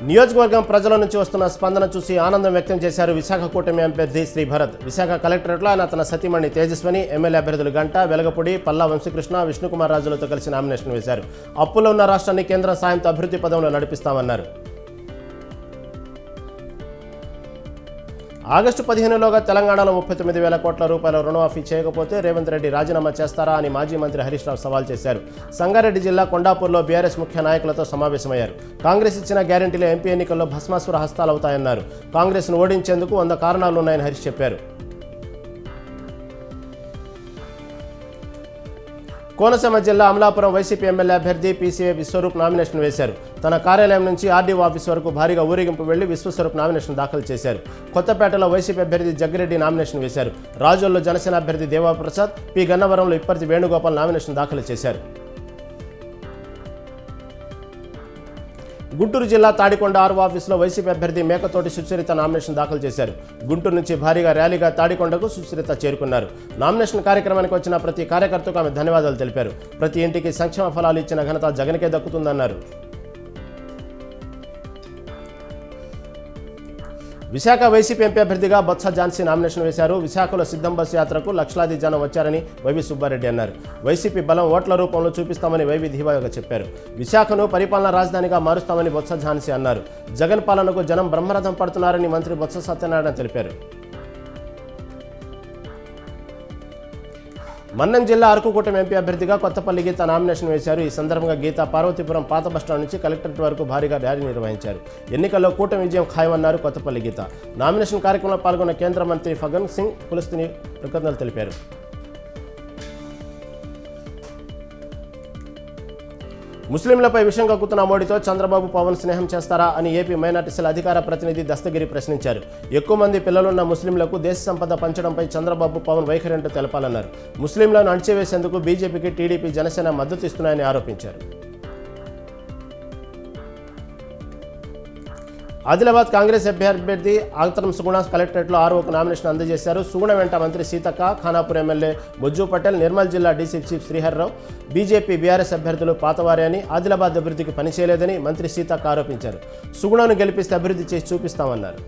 నియోజకవర్గం ప్రజల నుంచి వస్తున్న స్పందన చూసి ఆనందం వ్యక్తం చేశారు విశాఖ కూటమి అభ్యర్థి శ్రీ భరత్. విశాఖ కలెక్టరేట్లో ఆయన తన సతీమణి తేజస్విని, ఎమ్మెల్యే అభ్యర్థులు గంట, వెలగపూడి, పల్లా వంశీకృష్ణ, విష్ణుకుమార్ రాజులతో కలిసి నామినేషన్ వేశారు. అప్పుల్లో ఉన్న రాష్ట్రాన్ని కేంద్రం సాయంతో అభివృద్ధి పదంలో నడిపిస్తామన్నారు. ఆగస్టు 15లోగా తెలంగాణలో 39,000 కోట్ల రూపాయల రుణమాఫీ చేయకపోతే రేవంత్ రెడ్డి రాజీనామా చేస్తారా అని మాజీ మంత్రి హరీష్ రావు సవాల్ చేశారు. సంగారెడ్డి జిల్లా కొండాపూర్లో బీఆర్ఎస్ ముఖ్య నాయకులతో సమావేశమయ్యారు. కాంగ్రెస్ ఇచ్చిన గ్యారంటీలు ఎంపీ ఎన్నికల్లో భస్మాసుర హస్తాలవుతాయన్నారు. కాంగ్రెస్ను ఓడించేందుకు 100 కారణాలున్నాయని హరీష్ చెప్పారు. కోనసీమ జిల్లా అమలాపురం వైసీపీ ఎమ్మెల్యే అభ్యర్థి పీసీఏ విశ్వరూప్ నామినేషన్ వేశారు. తన కార్యాలయం నుంచి ఆర్డీఓ ఆఫీస్ వరకు భారీగా ఊరేగింపు వెళ్లి విశ్వస్వరూప్ నామినేషన్ దాఖలు చేశారు. కొత్తపేటలో వైసీపీ అభ్యర్థి జగ్గిరెడ్డి నామినేషన్ వేశారు. రాజోల్లో జనసేన అభ్యర్థి దేవాప్రసాద్, పి గన్నవరంలో ఇప్పటి వేణుగోపాల్ నామినేషన్ దాఖలు చేశారు. గుంటూరు జిల్లా తాడికొండ ఆర్ఓ ఆఫీసులో వైసీపీ అభ్యర్థి మేకతోటి సుచరిత నామినేషన్ దాఖలు చేశారు. గుంటూరు నుంచి భారీగా ర్యాలీగా తాడికొండకు సుచరిత చేరుకున్నారు. నామినేషన్ కార్యక్రమానికి వచ్చిన ప్రతి కార్యకర్తకు ఆమె ధన్యవాదాలు తెలిపారు. ప్రతి ఇంటికి సంక్షేమ ఫలాలు ఇచ్చిన ఘనత జగన్కే దక్కుతుందన్నారు. విశాఖ వైసీపీ ఎంపీ అభ్యర్థిగా బొత్స ఝాన్సీ నామినేషన్ వేశారు. విశాఖలో సిద్ధం బస్సు యాత్రకు లక్షలాది జనం వచ్చారని వైవి సుబ్బారెడ్డి అన్నారు. వైసీపీ బలం ఓట్ల రూపంలో చూపిస్తామని వైవి ధీమాగా చెప్పారు. విశాఖను పరిపాలనా రాజధానిగా మారుస్తామని బొత్స ఝాన్సీ అన్నారు. జగన్ పాలనకు జనం బ్రహ్మరథం పడుతున్నారని మంత్రి బొత్స సత్యనారాయణ తెలిపారు. మన్నం జిల్లా అరకు కూటమి ఎంపీ అభ్యర్థిగా కొత్తపల్లి గీత నామినేషన్ వేశారు. ఈ సందర్భంగా గీత పార్వతీపురం పాత బస్టాండ్ నుంచి కలెక్టరేట్ వరకు భారీగా ర్యాలీ నిర్వహించారు. ఎన్నికల్లో కూటమి విజయం ఖాయమన్నారు కొత్తపల్లి గీత. నామినేషన్ కార్యక్రమంలో పాల్గొన్న కేంద్ర మంత్రి ఫగన్ సింగ్ పులస్తిని కృతజ్ఞతలు తెలిపారు. ముస్లింలపై విషం కక్కుతున్న మోడీతో చంద్రబాబు పవన్ స్నేహం చేస్తారా అని ఏపీ మైనార్టీ సెల్ అధికార ప్రతినిధి దస్తగిరి ప్రశ్నించారు. ఎక్కువ మంది పిల్లలున్న ముస్లింలకు దేశ సంపద పంచడంపై చంద్రబాబు పవన్ వైఖరి అంటూ తెలపాలన్నారు. ముస్లింలను అణచివేసేందుకు బీజేపీకి టీడీపీ జనసేన మద్దతు ఇస్తున్నాయని ఆరోపించారు. ఆదిలాబాద్ కాంగ్రెస్ అభ్యర్థి ఆగతరం సుగుణ కలెక్టరేట్లో ఆర్ఓకు నామినేషన్ అందజేశారు. సుగుణ వెంట మంత్రి సీతక్క, ఖానాపూర్ ఎమ్మెల్యే బొజ్జు పటేల్, నిర్మల్ జిల్లా DC chief Srihar Rao, BJP BRS అభ్యర్థులు పాతవారే అని, ఆదిలాబాద్ అభివృద్ధికి పనిచేయలేదని మంత్రి సీతక్క ఆరోపించారు. సుగుణను గెలిపిస్తే అభివృద్ధి చేసి చూపిస్తామన్నారు.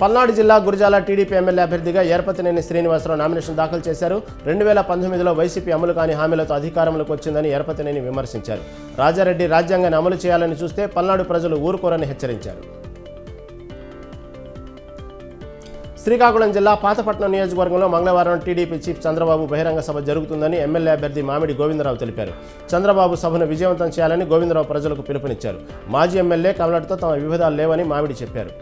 పల్నాడు జిల్లా గురజాల టీడీపీ ఎమ్మెల్యే అభ్యర్థిగా ఏర్పతినేని శ్రీనివాసరావు నామినేషన్ దాఖలు చేశారు. 2019లో వైసీపీ అమలు కాని హామీలతో అధికారంలోకి వచ్చిందని ఏర్పతినేని విమర్శించారు. రాజారెడ్డి రాజ్యాంగాన్ని అమలు చేయాలని చూస్తే పల్నాడు ప్రజలు ఊరుకోరని హెచ్చరించారు. శ్రీకాకుళం జిల్లా పాతపట్నం నియోజకవర్గంలో మంగళవారం టీడీపీ చీఫ్ చంద్రబాబు బహిరంగ సభ జరుగుతుందని ఎమ్మెల్యే అభ్యర్థి మామిడి గోవిందరావు తెలిపారు. చంద్రబాబు సభను విజయవంతం చేయాలని గోవిందరావు ప్రజలకు పిలుపునిచ్చారు. మాజీ ఎమ్మెల్యే కమలటితో తమ విభేదాలు లేవని మామిడి చెప్పారు.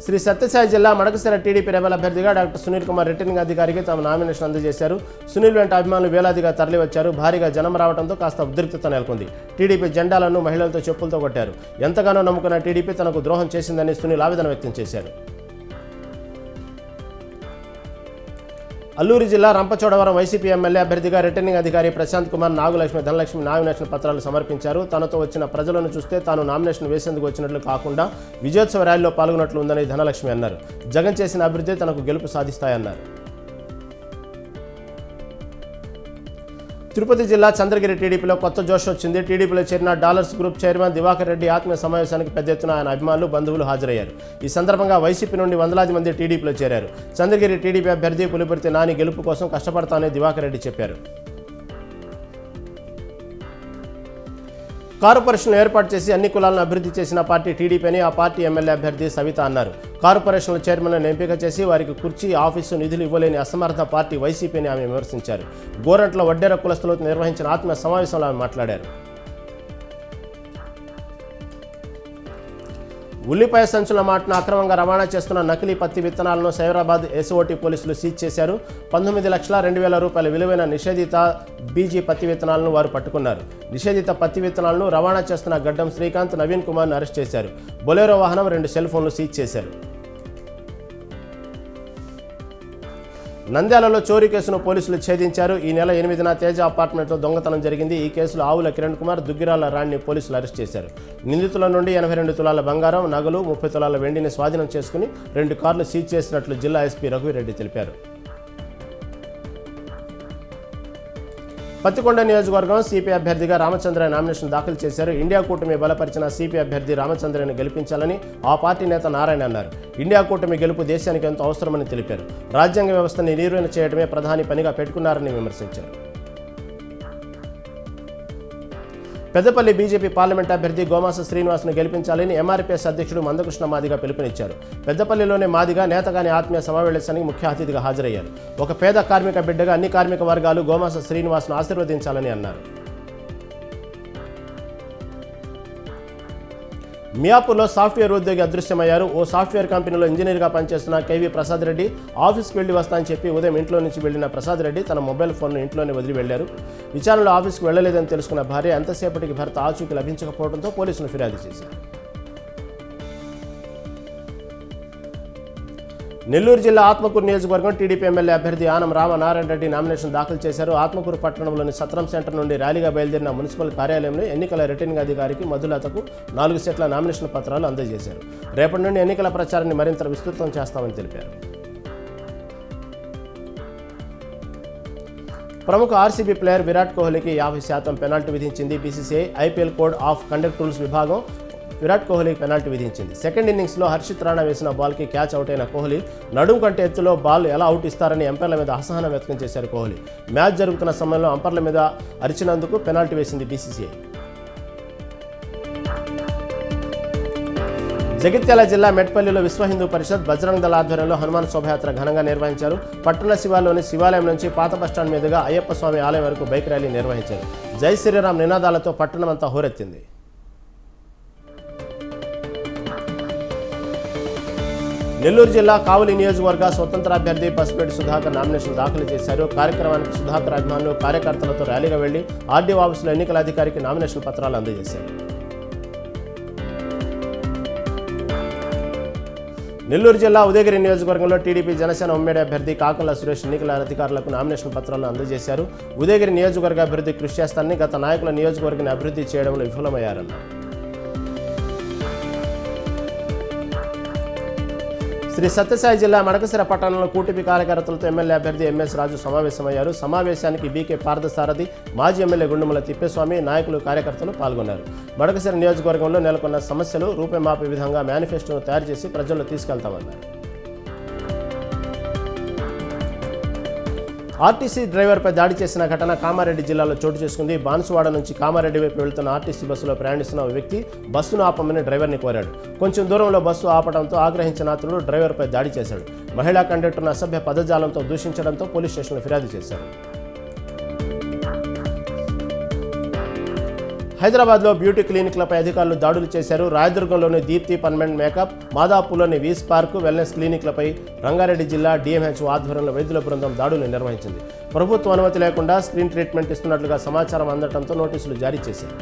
శ్రీ సత్యసాయి జిల్లా మడకసిర టీడీపీ రెబల్ అభ్యర్థిగా డాక్టర్ సునీల్ కుమార్ రిటర్నింగ్ అధికారికి తమ నామినేషన్ అందజేశారు. సునీల్ వెంట అభిమానులు వేలాదిగా తరలివచ్చారు. భారీగా జనం రావడంతో కాస్త ఉద్రిక్తత నెలకొంది. టీడీపీ జెండాలను మహిళలతో చెప్పులతో కొట్టారు. ఎంతగానో నమ్ముకున్న టీడీపీ తనకు ద్రోహం చేసిందని సునీల్ ఆవేదన వ్యక్తం చేశారు. అల్లూరు జిల్లా రంపచోడవరం వైసీపీ ఎమ్మెల్యే అభ్యర్థిగా రిటర్నింగ్ అధికారి ప్రశాంత్ కుమార్ నాగులక్ష్మి, ధనలక్ష్మి నామినేషన్ పత్రాలు సమర్పించారు. తనతో వచ్చిన ప్రజలను చూస్తే తాను నామినేషన్ వేసేందుకు వచ్చినట్లు కాకుండా విజయోత్సవ ర్యాలీలో పాల్గొన్నట్లు ఉందని ధనలక్ష్మి అన్నారు. జగన్ చేసిన అభివృద్ధి తనకు గెలుపు సాధిస్తాయన్నారు. తిరుపతి జిల్లా చంద్రగిరి టీడీపీలో కొత్త జోష్ వచ్చింది. టీడీపీలో చేరిన dollars group chairman Divakar Reddy ఆత్మీయ సమావేశానికి పెద్ద ఎత్తున ఆయన అభిమానులు, బంధువులు హాజరయ్యారు. ఈ సందర్భంగా వైసీపీ నుండి వందలాది మంది టీడీపీలో చేరారు. చంద్రగిరి టీడీపీ అభ్యర్థి పులిపర్తి నాని గెలుపు కోసం కష్టపడతానని దివాకర్ రెడ్డి చెప్పారు. కార్పొరేషన్లు ఏర్పాటు చేసి అన్ని కులాలను అభివృద్ధి చేసిన పార్టీ టీడీపీ అని ఆ పార్టీ ఎమ్మెల్యే అభ్యర్థి సవిత అన్నారు. కార్పొరేషన్ల చైర్మన్లను ఎంపిక చేసి వారికి కుర్చీ, ఆఫీసు, నిధులు ఇవ్వలేని అసమర్థ పార్టీ వైసీపీని ఆమె విమర్శించారు. గోరంట్ల వడ్డేర కులస్తులతో నిర్వహించిన ఆత్మీయ సమావేశంలో ఆమె మాట్లాడారు. ఉల్లిపాయ సంచుల మాటను అక్రమంగా రవాణా చేస్తున్న నకిలీ పత్తి విత్తనాలను సైబరాబాద్ ఎస్ఓటీ పోలీసులు సీజ్ చేశారు. 19,02,000 రూపాయల విలువైన నిషేధిత బీజీ పత్తి విత్తనాలను వారు పట్టుకున్నారు. నిషేధిత పత్తి విత్తనాలను రవాణా చేస్తున్న గడ్డం శ్రీకాంత్, నవీన్ కుమార్ను అరెస్ట్ చేశారు. బొలెరో వాహనం, 2 సెల్ ఫోన్లు సీజ్ చేశారు. నంద్యాలలో చోరీ కేసును పోలీసులు ఛేదించారు. ఈ నెల 8న తేజ అపార్ట్మెంట్లో దొంగతనం జరిగింది. ఈ కేసులో ఆవుల కిరణ్ కుమార్, దుగ్గిరాల రాణిని పోలీసులు అరెస్ట్ చేశారు. నిందితుల నుండి 82 తులాల బంగారం, నగలు, 30 తులాల వెండిని స్వాధీనం చేసుకుని 2 కార్లు సీజ్ చేసినట్లు జిల్లా ఎస్పీ రఘువీరెడ్డి తెలిపారు. పత్తికొండ నియోజకవర్గం సిపి అభ్యర్థిగా రామచంద్రయ్య నామినేషన్ దాఖలు చేశారు. ఇండియా కూటమి బలపరిచిన సిపి అభ్యర్థి రామచంద్రయ్యను గెలిపించాలని ఆ పార్టీ నేత నారాయణ అన్నారు. ఇండియా కూటమి గెలుపు దేశానికి ఎంతో అవసరమని తెలిపారు. రాజ్యాంగ వ్యవస్థని నిర్వహణ చేయడమే ప్రధాని పనిగా పెట్టుకున్నారని విమర్శించారు. పెద్దపల్లి బీజేపీ పార్లమెంట్ అభ్యర్థి గోమాస శ్రీనివాస్ను గెలిపించాలని ఎంఆర్పీఎస్ అధ్యక్షుడు మందకృష్ణ మాదిగ పిలుపునిచ్చారు. పెద్దపల్లిలోని మాదిగ నేతగాని ఆత్మీయ సమావేశానికి ముఖ్య అతిథిగా హాజరయ్యారు. ఒక పేద కార్మిక బిడ్డగా అన్ని కార్మిక వర్గాలు గోమాస శ్రీనివాస్ను ఆశీర్వదించాలని అన్నారు. మియాపూర్లో సాఫ్ట్వేర్ ఉద్యోగి అదృశ్యమయ్యారు. ఓ సాఫ్ట్వేర్ కంపెనీలో ఇంజనీర్గా పనిచేస్తున్న కేవీ ప్రసాద్ రెడ్డి ఆఫీస్కి వెళ్లి వస్తానని చెప్పి ఉదయం ఇంట్లో నుంచి వెళ్లిన ప్రసాద్ రెడ్డి తన మొబైల్ ఫోన్ను ఇంట్లోనే వదిలి వెళ్లారు. విచారణలో ఆఫీస్కి వెళ్లలేదని తెలుసుకున్న భార్య ఎంతసేపటికి భర్త ఆచూకీ లభించకపోవడంతో పోలీసులు ఫిర్యాదు చేశారు. నెల్లూరు జిల్లా ఆత్మకూరు నియోజకవర్గం టీడీపీ ఎమ్మెల్యే అభ్యర్థి ఆనం రామనారాయణ రెడ్డి నామినేషన్ దాఖలు చేశారు. ఆత్మకూరు పట్టణంలోని సత్రం సెంటర్ నుండి ర్యాలీగా బయలుదేరిన మున్సిపల్ కార్యాలయంలో ఎన్నికల రిటర్నింగ్ అధికారికి మధులతకు 4 సెట్ల నామినేషన్ పత్రాలు అందజేశారు. రేపటి నుండి ఎన్నికల ప్రచారాన్ని మరింత విస్తృతం చేస్తామని తెలిపారు. ప్రముఖ ఆర్సీబీ ప్లేయర్ విరాట్ కోహ్లీకి 50% పెనాల్టీ విధించింది BCCI. IPL code of conduct rules విభాగం విరాట్ కోహ్లీకి పెనాల్టీ విధించింది. సెకండ్ ఇన్నింగ్స్లో హర్షిత్ రాణా వేసిన బాల్కి క్యాచ్ అవుట్ అయిన కోహ్లీ నడుం కంటే ఎత్తులో బాల్ ఎలా అవుట్ ఇస్తారని అంపైర్ల మీద అసహనం వ్యక్తం చేశారు కోహ్లీ. మ్యాచ్ జరుగుతున్న సమయంలో అంపైర్ల మీద అరిచినందుకు పెనాల్టీ వేసింది బీసీసీఐ. జగిత్యాల జిల్లా మెట్పల్లిలో విశ్వ హిందూ పరిషత్ బజరంగ్ దళ ఆధ్వర్యంలో హనుమాన్ శోభయాత్ర ఘనంగా నిర్వహించారు. పట్టణ శివార్లోని శివాలయం నుంచి పాత బస్టాండ్ మీదుగా అయ్యప్ప స్వామి ఆలయం వరకు బైక్ ర్యాలీ నిర్వహించారు. జై శ్రీరామ్ నినాదాలతో పట్టణం అంతా హోరెత్తింది. నెల్లూరు జిల్లా కావలి నియోజకవర్గ స్వతంత్ర అభ్యర్థి పసుపేటి సుధాకర్ నామినేషన్ దాఖలు చేశారు. కార్యక్రమానికి సుధాకర్ అభిమానులు కార్యకర్తలతో ర్యాలీగా వెళ్లి ఆర్డీఓ ఆఫీసులో ఎన్నికల అధికారికి నామినేషన్ పత్రాలు అందజేశారు. నెల్లూరు జిల్లా ఉదయగిరి నియోజకవర్గంలో టీడీపీ జనసేన ఉమ్మడి అభ్యర్థి కాకల సురేష్ ఎన్నికల అధికారులకు నామినేషన్ పత్రాలను అందజేశారు. ఉదయగిరి నియోజకవర్గ అభివృద్ధి కృషి చేస్తారని, గత నాయకుల నియోజకవర్గాన్ని అభివృద్ధి చేయడంలో విఫలమయ్యారన్నారు. శ్రీ సత్యసాయి జిల్లా మడకశిర పట్టణంలో కూటమి కార్యకర్తలతో ఎమ్మెల్యే అభ్యర్థి ఎంఎస్ రాజు సమావేశమయ్యారు. సమావేశానికి బీకే పార్థసారథి, మాజీ ఎమ్మెల్యే గుండుమల తిప్పేస్వామి, నాయకులు, కార్యకర్తలు పాల్గొన్నారు. మడకశిర నియోజకవర్గంలో నెలకొన్న సమస్యలు రూపుమాపే విధంగా మేనిఫెస్టోను తయారు చేసి ప్రజల్లో తీసుకెళ్తామన్నారు. ఆర్టీసీ డ్రైవర్పై దాడి చేసిన ఘటన కామారెడ్డి జిల్లాలో చోటు చేసుకుంది. బాన్సువాడ నుంచి కామారెడ్డి వైపు వెళ్తున్న ఆర్టీసీ బస్సులో ప్రయాణిస్తున్న ఓ వ్యక్తి బస్సును ఆపమని డ్రైవర్ని కోరాడు. కొంచెం దూరంలో బస్సు ఆపడంతో ఆగ్రహించిన అతడు డ్రైవర్పై దాడి చేశాడు. మహిళా కండక్టర్ను అసభ్య పదజాలంతో దూషించడంతో పోలీస్ స్టేషన్లో ఫిర్యాదు చేశారు. హైదరాబాద్లో బ్యూటీ క్లినిక్లపై అధికారులు దాడులు చేశారు. రాయదుర్గంలోని దీప్తి పర్మనెంట్ మేకప్, మాదాపూర్లోని వీస్ పార్క్, వెల్నెస్ క్లినిక్లపై రంగారెడ్డి జిల్లా డిఎంహెచ్ఓ ఆధ్వర్యంలో వైద్యుల బృందం దాడులు నిర్వహించింది. ప్రభుత్వ అనుమతి లేకుండా స్క్రీన్ ట్రీట్మెంట్ ఇస్తున్నట్లుగా సమాచారం అందడంతో నోటీసులు జారీ చేశారు.